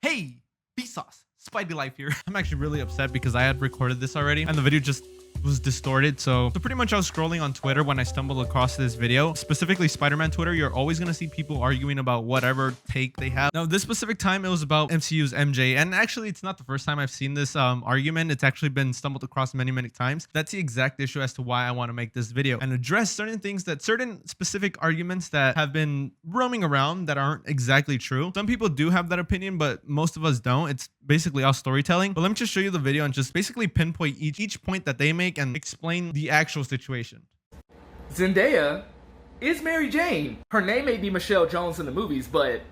Hey, Vsauce, Spideylife here. I'm actually really upset because I had recorded this already and the video just was distorted. So pretty much I was scrolling on Twitter when I stumbled across this video, specifically Spider-Man Twitter. You're always going to see people arguing about whatever take they have. Now, this specific time, it was about MCU's MJ. And actually, it's not the first time I've seen this argument. It's actually been stumbled across many, many times. That's the exact issue as to why I want to make this video and address certain things that certain specific arguments that have been roaming around that aren't exactly true. Some people do have that opinion, but most of us don't. It's basically all storytelling. But let me just show you the video and just basically pinpoint each point that they make and explain the actual situation. Zendaya is Mary Jane. Her name may be Michelle Jones in the movies, but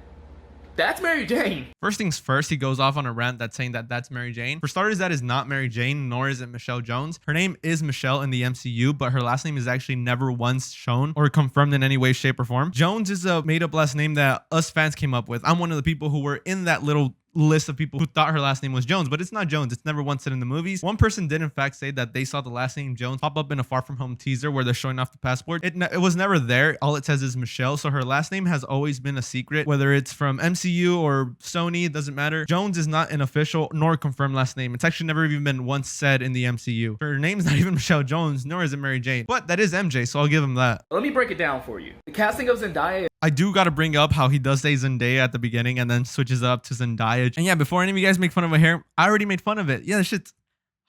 that's Mary Jane. First things first, he goes off on a rant that's saying that that's Mary Jane. For starters, that is not Mary Jane, nor is it Michelle Jones. Her name is Michelle in the MCU, but her last name is actually never once shown or confirmed in any way, shape, or form. Jones is a made-up last name that us fans came up with. I'm one of the people who were in that little list of people who thought her last name was Jones, but it's not Jones. It's never once said in the movies. One person did in fact say that they saw the last name Jones pop up in a Far From Home teaser where they're showing off the passport. It was never there. All it says is Michelle, so her last name has always been a secret, whether it's from MCU or Sony, it doesn't matter. Jones is not an official nor confirmed last name. It's actually never even been once said in the MCU. Her name's not even Michelle Jones, nor is it Mary Jane, but that is MJ, so I'll give him that. Let me break it down for you. The casting of Zendaya, I do got to bring up how he does say Zendaya at the beginning and then switches up to Zendaya. And yeah, before any of you guys make fun of her hair, I already made fun of it. Yeah, this shit's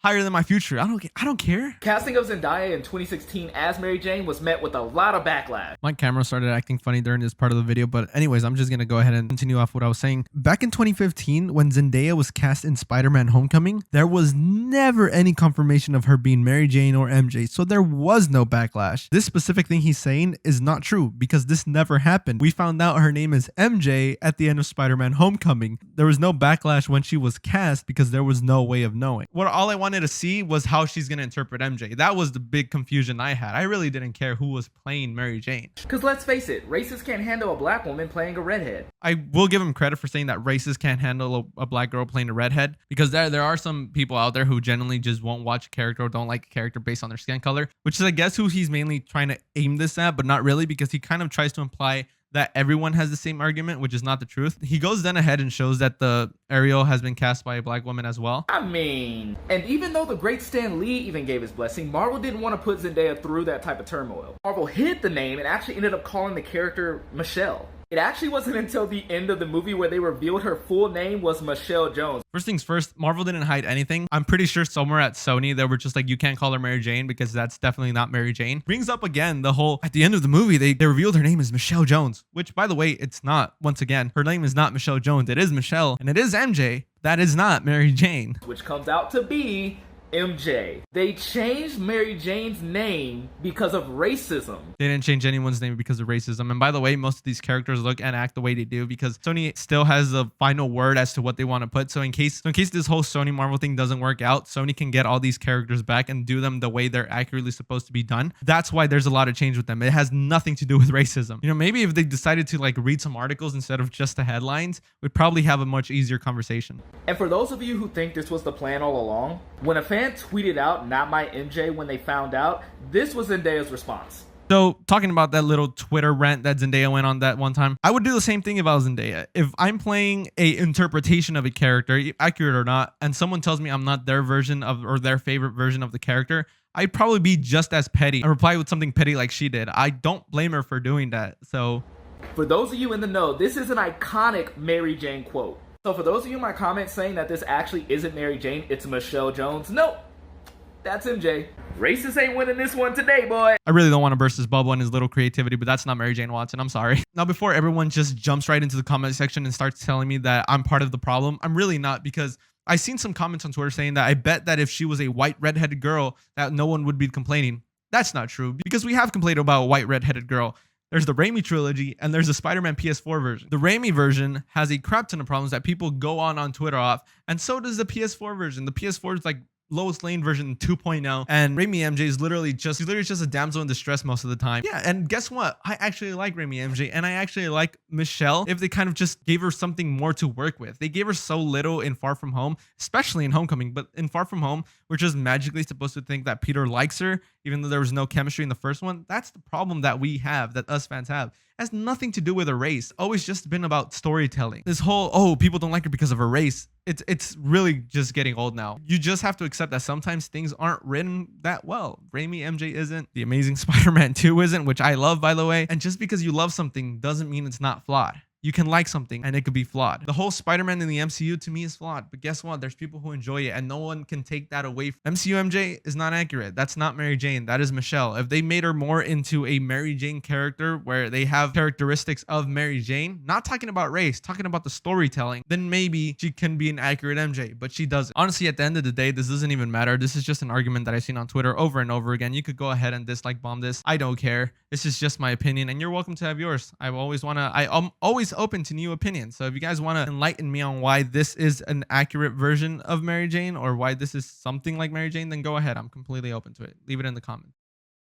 higher than my future. I don't care. Casting of Zendaya in 2016 as Mary Jane was met with a lot of backlash. My camera started acting funny during this part of the video, but anyways, I'm just gonna go ahead and continue off what I was saying. Back in 2015, when Zendaya was cast in Spider-Man Homecoming, there was never any confirmation of her being Mary Jane or MJ, so there was no backlash. This specific thing he's saying is not true because this never happened. We found out her name is MJ at the end of Spider-Man Homecoming. There was no backlash when she was cast because there was no way of knowing. All I wanted to see was how she's going to interpret MJ. That was the big confusion I had. I really didn't care who was playing Mary Jane. Because let's face it, racists can't handle a black woman playing a redhead. I will give him credit for saying that racists can't handle a black girl playing a redhead, because there are some people out there who generally just won't watch a character or don't like a character based on their skin color, which is I guess who he's mainly trying to aim this at, but not really, because he kind of tries to imply that everyone has the same argument, which is not the truth. He goes then ahead and shows that the Ariel has been cast by a black woman as well. I mean, and even though the great Stan Lee even gave his blessing, Marvel didn't want to put Zendaya through that type of turmoil. Marvel hid the name and actually ended up calling the character Michelle. It actually wasn't until the end of the movie where they revealed her full name was Michelle Jones. First things first, Marvel didn't hide anything. I'm pretty sure somewhere at Sony, they were just like, you can't call her Mary Jane because that's definitely not Mary Jane. Brings up again the whole, at the end of the movie, they revealed her name is Michelle Jones, which by the way, it's not. Once again, her name is not Michelle Jones. It is Michelle and it is MJ. That is not Mary Jane. Which comes out to be MJ. They changed Mary Jane's name because of racism. They didn't change anyone's name because of racism. And by the way, most of these characters look and act the way they do because Sony still has the final word as to what they want to put. So in case this whole Sony Marvel thing doesn't work out, Sony can get all these characters back and do them the way they're accurately supposed to be done. That's why there's a lot of change with them. It has nothing to do with racism. You know, maybe if they decided to like read some articles instead of just the headlines, we'd probably have a much easier conversation. And for those of you who think this was the plan all along, when a fan tweeted out, "Not my MJ," when they found out, this was Zendaya's response. So talking about that little Twitter rant that Zendaya went on that one time, I would do the same thing if I was Zendaya. If I'm playing a interpretation of a character, accurate or not, and someone tells me I'm not their version of or their favorite version of the character, I'd probably be just as petty and reply with something petty like she did. I don't blame her for doing that. So for those of you in the know, this is an iconic Mary Jane quote. So for those of you in my comments saying that this actually isn't Mary Jane, it's Michelle Jones, nope. That's MJ. Racists ain't winning this one today, boy. I really don't want to burst his bubble and his little creativity, but that's not Mary Jane Watson. I'm sorry. Now, before everyone just jumps right into the comment section and starts telling me that I'm part of the problem, I'm really not, because I've seen some comments on Twitter saying that I bet that if she was a white redheaded girl, that no one would be complaining. That's not true, because we have complained about a white redheaded girl. There's the Raimi trilogy and there's the Spider-Man PS4 version. The Raimi version has a crap ton of problems that people go on Twitter off, and so does the PS4 version. The PS4 is like Lois Lane version 2.0, and Raimi MJ is literally just a damsel in distress most of the time. Yeah, and guess what? I actually like Raimi MJ, and I actually like Michelle if they kind of just gave her something more to work with. They gave her so little in Far From Home, especially in Homecoming, but in Far From Home, we're just magically supposed to think that Peter likes her, even though there was no chemistry in the first one. That's the problem that we have, that us fans have. has nothing to do with her race. Always just been about storytelling. This whole, oh, people don't like her because of her race. It's really just getting old now. You just have to accept that sometimes things aren't written that well. Raimi MJ isn't. The Amazing Spider-Man 2 isn't, which I love, by the way. And just because you love something doesn't mean it's not flawed. You can like something and it could be flawed. The whole Spider-Man in the MCU to me is flawed, but guess what? There's people who enjoy it and no one can take that away. MCU MJ is not accurate. That's not Mary Jane. That is Michelle. If they made her more into a Mary Jane character where they have characteristics of Mary Jane, not talking about race, talking about the storytelling, then maybe she can be an accurate MJ, but she doesn't. Honestly, at the end of the day, this doesn't even matter. This is just an argument that I've seen on Twitter over and over again. You could go ahead and dislike bomb this. I don't care. This is just my opinion and you're welcome to have yours. I'm always open to new opinions. So if you guys want to enlighten me on why this is an accurate version of Mary Jane or why this is something like Mary Jane, then go ahead. I'm completely open to it. Leave it in the comments.